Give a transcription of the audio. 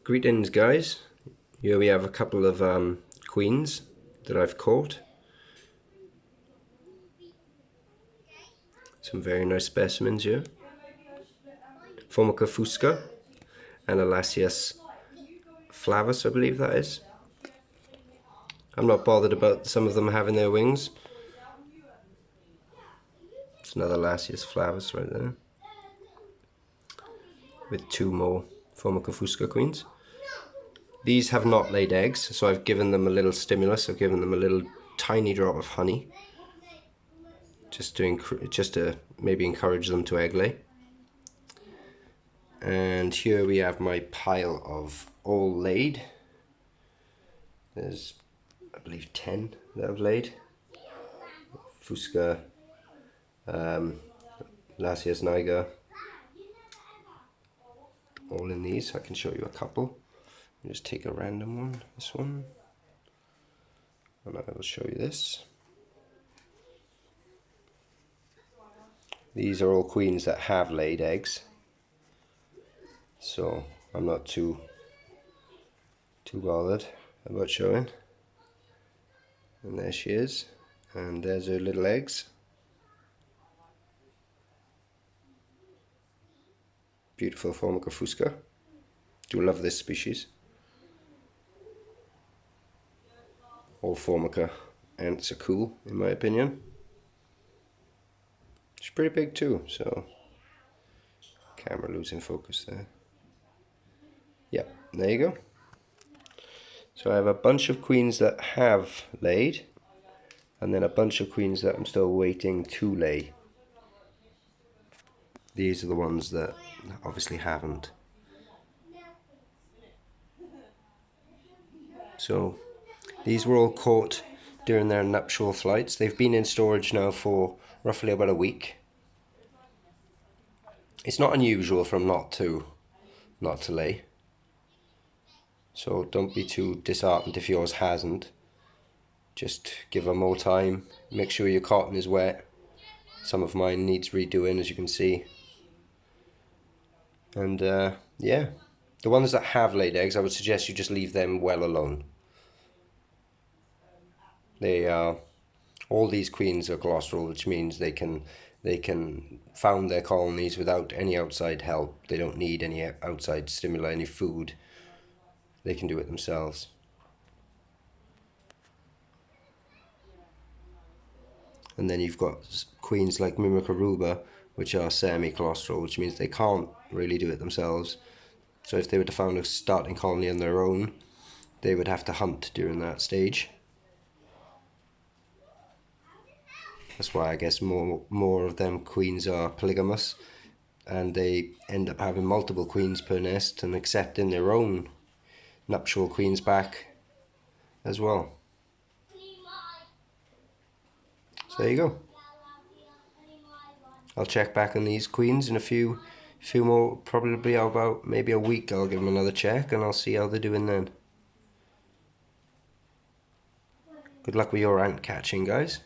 Greetings guys, here we have a couple of queens that I've caught. Some very nice specimens here. Formica fusca and Elaseus flavus, I believe that is. I'm not bothered about some of them having their wings. It's another Elaseus flavus right there, with two more Formica fusca queens. These have not laid eggs, so I've given them a little stimulus. I've given them a little tiny drop of honey, just to maybe encourage them to egg lay. And here we have my pile of all laid. There's, I believe, 10 that have laid. Fusca, Elaseus niger, all in these. I can show you a couple. I'll just take a random one, this one, and I will show you this. These are all queens that have laid eggs, so I'm not too bothered about showing. And there she is, and there's her little eggs. Beautiful Formica fusca. Do love this species. All Formica ants are cool, in my opinion. She's pretty big too, so camera losing focus there. Yep, there you go. So I have a bunch of queens that have laid, and then a bunch of queens that I'm still waiting to lay. These are the ones that obviously haven't. So these were all caught during their nuptial flights. They've been in storage now for roughly about a week. It's not unusual for them not to lay. So don't be too disheartened if yours hasn't. Just give them more time. Make sure your cotton is wet. Some of mine needs redoing, as you can see. And yeah, the ones that have laid eggs, I would suggest you just leave them well alone. They are, all these queens are claustral, which means they can found their colonies without any outside help. They don't need any outside stimuli, any food. They can do it themselves. And then you've got queens like Mimicaruba, which are semi-claustral, which means they can't really do it themselves. So if they were to found a starting colony on their own, they would have to hunt during that stage. That's why I guess more of them queens are polygamous, and they end up having multiple queens per nest and accepting their own nuptial queens back as well. So there you go. I'll check back on these queens in a few more, probably about maybe a week. I'll give them another check and I'll see how they're doing then. Good luck with your ant catching, guys.